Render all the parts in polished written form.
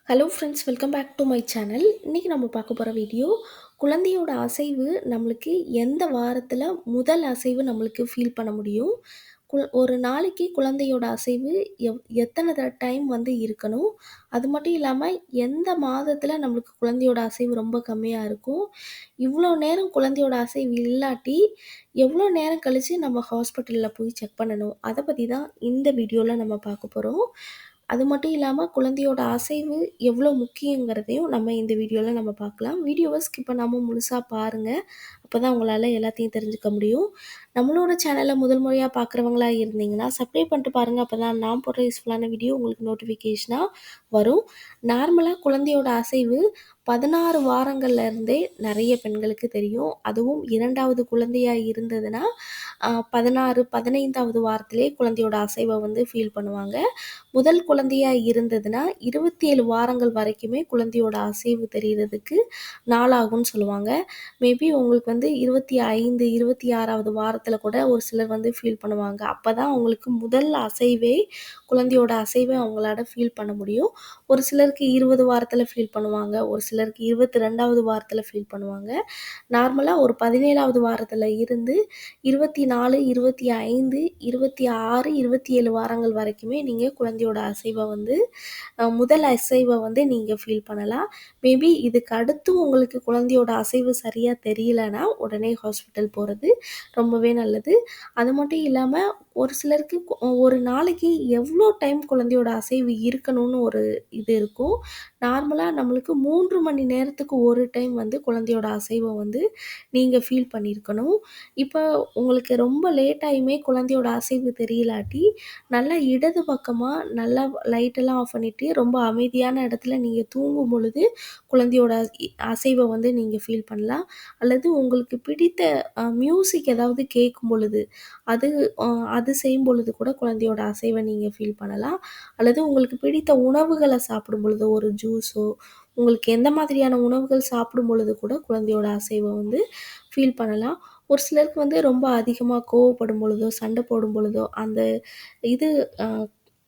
Hello friends, welcome back to my channel. இன்றைக்கி நம்ம பார்க்க போகிற வீடியோ, குழந்தையோட அசைவு நம்மளுக்கு எந்த வாரத்தில் முதல் அசைவு நம்மளுக்கு ஃபீல் பண்ண முடியும்? ஒரு நாளைக்கு குழந்தையோட அசைவு எத்தனை டைம் வந்து இருக்கணும்? அது மட்டும் இல்லாமல் எந்த மாதத்தில் நம்மளுக்கு குழந்தையோட அசைவு ரொம்ப கம்மியாக இருக்கும்? இவ்வளோ நேரம் குழந்தையோட அசைவு இல்லாட்டி எவ்வளோ நேரம் கழித்து நம்ம ஹாஸ்பிட்டலில் போய் செக் பண்ணணும்? அதை பற்றி தான் இந்த வீடியோவில் நம்ம பார்க்க போகிறோம். அது மட்டும் இல்லாமல் குழந்தையோட அசைவு எவ்வளோ முக்கியங்கிறதையும் நம்ம இந்த வீடியோவில் நம்ம பார்க்கலாம். வீடியோவை ஸ்கிப் பண்ணாமல் முழுசாக பாருங்கள். அப்போ தான் உங்களால் எல்லாத்தையும் தெரிஞ்சுக்க முடியும். நம்மளோட சேனலை முதல் முறையாக பார்க்குறவங்களா இருந்தீங்கன்னா சப்ஸ்கிரைப் பண்ணிட்டு பாருங்கள். அப்போ தான் நான் போடுற யூஸ்ஃபுல்லான வீடியோ உங்களுக்கு நோட்டிஃபிகேஷனாக வரும். நார்மலாக குழந்தையோட அசைவு 16 வாரங்கள்ல இருந்தே நிறைய பெண்களுக்கு தெரியும். அதுவும் 2வது குழந்தையாக இருந்ததுன்னா 16, 15வது வாரத்திலே குழந்தையோட அசைவை வந்து ஃபீல் பண்ணுவாங்க. முதல் குழந்தையாக இருந்ததுன்னா 27 வாரங்கள் வரைக்குமே குழந்தையோட அசைவு தெரிகிறதுக்கு நாளாகும்னு சொல்லுவாங்க. மேபி உங்களுக்கு வந்து 25, 26வது வாரத்தில் கூட ஒரு சிலர் வந்து ஃபீல் பண்ணுவாங்க. அப்போ தான் அவங்களுக்கு முதல் அசைவே குழந்தையோட அசைவை அவங்களால ஃபீல் பண்ண முடியும். ஒரு சிலருக்கு 20 வாரத்தில் ஃபீல் பண்ணுவாங்க, ஒரு சிலருக்கு 22வது வாரத்தில் ஃபீல் பண்ணுவாங்க. நார்மலாக ஒரு 17வது வாரத்தில் இருந்து 24, 25, 26, 27 வாரங்கள் வரைக்குமே நீங்கள் குழந்தையோட அசைவை வந்து முதல் அசைவை வந்து நீங்கள் ஃபீல் பண்ணலாம். மேபி இதுக்கு அடுத்து உங்களுக்கு குழந்தையோட அசைவு சரியாக தெரியலனா உடனே ஹாஸ்பிட்டல் போகிறது ரொம்பவே நல்லது. அது மட்டும் இல்லாமல் ஒரு சிலருக்கு ஒரு நாளைக்கு எவ்வளோ டைம் குழந்தையோட அசைவு இருக்கணும்னு ஒரு இது இருக்கும். நார்மலாக நம்மளுக்கு 3 மணி நேரத்துக்கு ஒரு டைம் வந்து குழந்தையோட அசைவை வந்து நீங்கள் ஃபீல் பண்ணியிருக்கணும். இப்போ உங்களுக்கு ரொம்ப லேட்டாயுமே குழந்தையோட அசைவு தெரியலாட்டி நல்லா இடது பக்கமாக நல்லா லைட்டெல்லாம் ஆஃப் பண்ணிவிட்டு ரொம்ப அமைதியான இடத்துல நீங்கள் தூங்கும் பொழுது குழந்தையோட அசைவை வந்து நீங்கள் ஃபீல் பண்ணலாம். அல்லது உங்களுக்கு பிடித்த மியூசிக் ஏதாவது கேட்கும் பொழுது அது அது செய்யும் பொழுது கூட குழந்தையோட அசைவை நீங்கள் ஃபீல் பண்ணலாம். அல்லது உங்களுக்கு பிடித்த உணவுகளை சாப்பிடும் பொழுது ஒரு ஜூஸோ உங்களுக்கு எந்த மாதிரியான உணவுகள் சாப்பிடும் பொழுது கூட குழந்தையோட அசைவை வந்து ஃபீல் பண்ணலாம். ஒரு சிலருக்கு வந்து ரொம்ப அதிகமாக கோவப்படும் பொழுதோ சண்டை போடும் பொழுதோ அந்த இது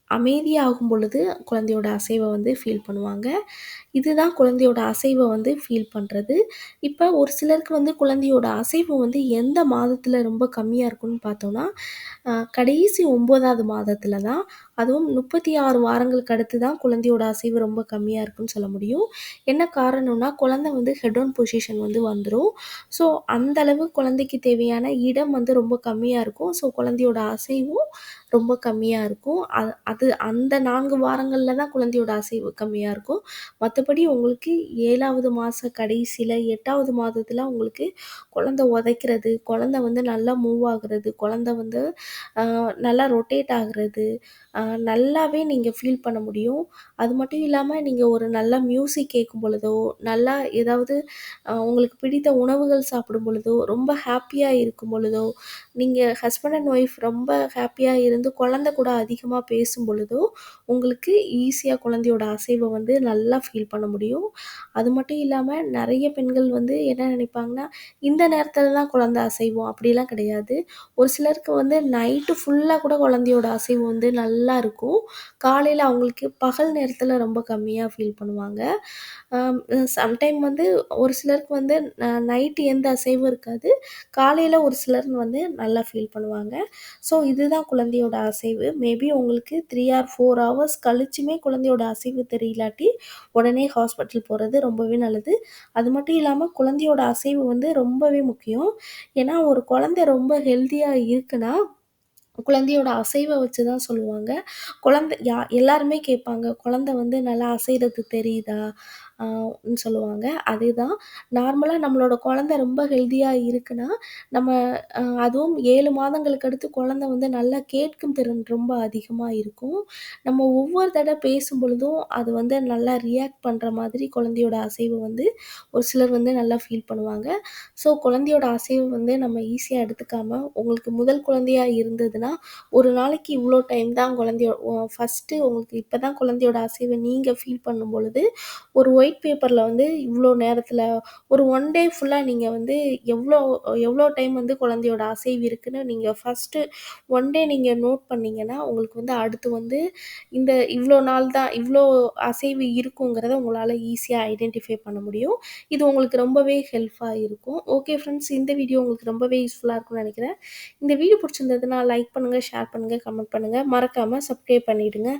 அமைதியாகும் பொழுது குழந்தையோட அசைவை வந்து ஃபீல் பண்ணுவாங்க. இதுதான் குழந்தையோட அசைவை வந்து ஃபீல் பண்ணுறது. இப்போ ஒரு சிலருக்கு வந்து குழந்தையோட அசைவு வந்து எந்த மாதத்தில் ரொம்ப கம்மியாக இருக்குன்னு பார்த்தோன்னா, கடைசி 9வது மாதத்தில் தான். அதுவும் 36 வாரங்களுக்கு அடுத்து தான் குழந்தையோட அசைவு ரொம்ப கம்மியாக இருக்குன்னு சொல்ல முடியும். என்ன காரணம்னா குழந்தை வந்து ஹெட் ஆன் பொசிஷன் வந்து வந்துடும். ஸோ அந்தளவு குழந்தைக்கு தேவையான இடம் வந்து ரொம்ப கம்மியாக இருக்கும். ஸோ குழந்தையோட அசைவும் ரொம்ப கம்மியாக இருக்கும். அது அந்த 4 வாரங்களில் தான் குழந்தையோட அசைவு கம்மியாக இருக்கும். மற்றபடி உங்களுக்கு 7வது மாத கடைசியில் 8வது மாதத்தில் உங்களுக்கு குழந்தை உதைக்கிறது, குழந்தை வந்து நல்லா மூவ் ஆகுறது, குழந்தை வந்து நல்லா ரொட்டேட் ஆகுறது நல்லாவே நீங்கள் ஃபீல் பண்ண முடியும். அது மட்டும் இல்லாமல் நீங்கள் ஒரு நல்ல மியூசிக் கேட்கும் பொழுதோ, நல்லா ஏதாவது உங்களுக்கு பிடித்த உணவுகள் சாப்பிடும் பொழுதோ, ரொம்ப ஹாப்பியாக இருக்கும் பொழுதோ, நீங்கள் ஹஸ்பண்ட் அண்ட் ஒய்ஃப் ரொம்ப ஹாப்பியாக இருந்து குழந்தை கூட அதிகமாக பேசும் பொழுதோ, உங்களுக்கு ஈஸியாக குழந்தையோட அசைவை வந்து நல்லா ஃபீல் பண்ண முடியும். அது மட்டும் இல்லாமல் நிறைய பெண்கள் வந்து என்ன நினைப்பாங்கன்னா, இந்த நேரத்தில் தான் குழந்தை அசைவும் அப்படிலாம் கிடையாது. ஒரு சிலருக்கு வந்து நைட்டு ஃபுல்லாக கூட குழந்தையோட அசைவு வந்து நல்லா இருக்கும். காலையில் அவங்களுக்கு பகல் நேரத்தில் ரொம்ப கம்மியாக ஃபீல் பண்ணுவாங்க. சம்டைம் வந்து ஒரு சிலருக்கு வந்து நைட்டு எந்த அசைவும் இருக்காது. காலையில் ஒரு சிலர் வந்து நல்லா ஃபீல் பண்ணுவாங்க. ஸோ இதுதான் குழந்தையோட அசைவு. மேபி உங்களுக்கு 3 ஆர் 4 ஹவர்ஸ் கழிச்சுமே குழந்தையோட அசைவு தெரியலாட்டி உடனே ஹாஸ்பிட்டல் போகிறது ரொம்பவே நல்லது. அது மட்டும் இல்லாமல் குழந்தையோட அசைவு வந்து ரொம்பவே முக்கியம். ஏன்னா ஒரு குழந்தை ரொம்ப ஹெல்த்தியாக இருக்குன்னா குழந்தையோட அசைவை வச்சு தான் சொல்லுவாங்க. குழந்தை எல்லாருமே கேட்பாங்க, குழந்தை வந்து நல்லா அசைறது தெரியுதா? ன்னு சொல்லுவாங்க. அதுதான் நார்மலாக நம்மளோட குழந்தை ரொம்ப ஹெல்த்தியாக இருக்குன்னா, நம்ம அதுவும் 7 மாதங்களுக்கு அடுத்து குழந்தை வந்து நல்லா கேட்கும் திறன் ரொம்ப அதிகமாக இருக்கும். நம்ம ஒவ்வொரு தடவை பேசும் பொழுதும் அது வந்து நல்லா ரியாக்ட் பண்ணுற மாதிரி குழந்தையோட அசைவு வந்து ஒரு சிலர் வந்து நல்லா ஃபீல் பண்ணுவாங்க. ஸோ குழந்தையோட அசைவு வந்து நம்ம ஈஸியாக எடுத்துக்காம, உங்களுக்கு முதல் குழந்தையா இருந்ததுன்னா என்னன்னா, ஒரு நாளைக்கு இவ்ளோ டைம் தான் ஃபர்ஸ்ட்டு உங்களுக்கு இப்ப தான் குழந்தையோட அசைவ நீங்க ஃபீல் பண்ணும் பொழுது, ஒரு ஒயிட் பேப்பர்ல வந்து இவ்ளோ நேரத்தில ஒரு 1 டே ஃபுல்லா நீங்க வந்து எவ்ளோ எவ்ளோ டைம் வந்து குழந்தையோட அசைவு இருக்குன்னு நீங்க ஃபர்ஸ்ட்டு 1 டே நீங்க நோட் பண்ணீங்கன்னா, உங்களுக்கு வந்து அடுத்து வந்து இந்த இவ்ளோ நாள் தான் இவ்ளோ அசைவு இருக்குங்கிறத உங்களால ஈஸியா ஐடென்டிஃபை பண்ண முடியும். இது உங்களுக்கு ரொம்பவே ஹெல்ப்பா இருக்கும். ஓகே ஃப்ரெண்ட்ஸ், இந்த வீடியோ உங்களுக்கு ரொம்பவே யூஸ்ஃபுல்லா இருக்கும்னு நெனைக்கிறேன். இந்த வீடியோ புடிச்சிருந்ததுன்னா லைக் பண்ணுங்க, ஷேர் பண்ணுங்க, கமெண்ட் பண்ணுங்க. மறக்காம சப்ஸ்கிரைப் பண்ணிடுங்க.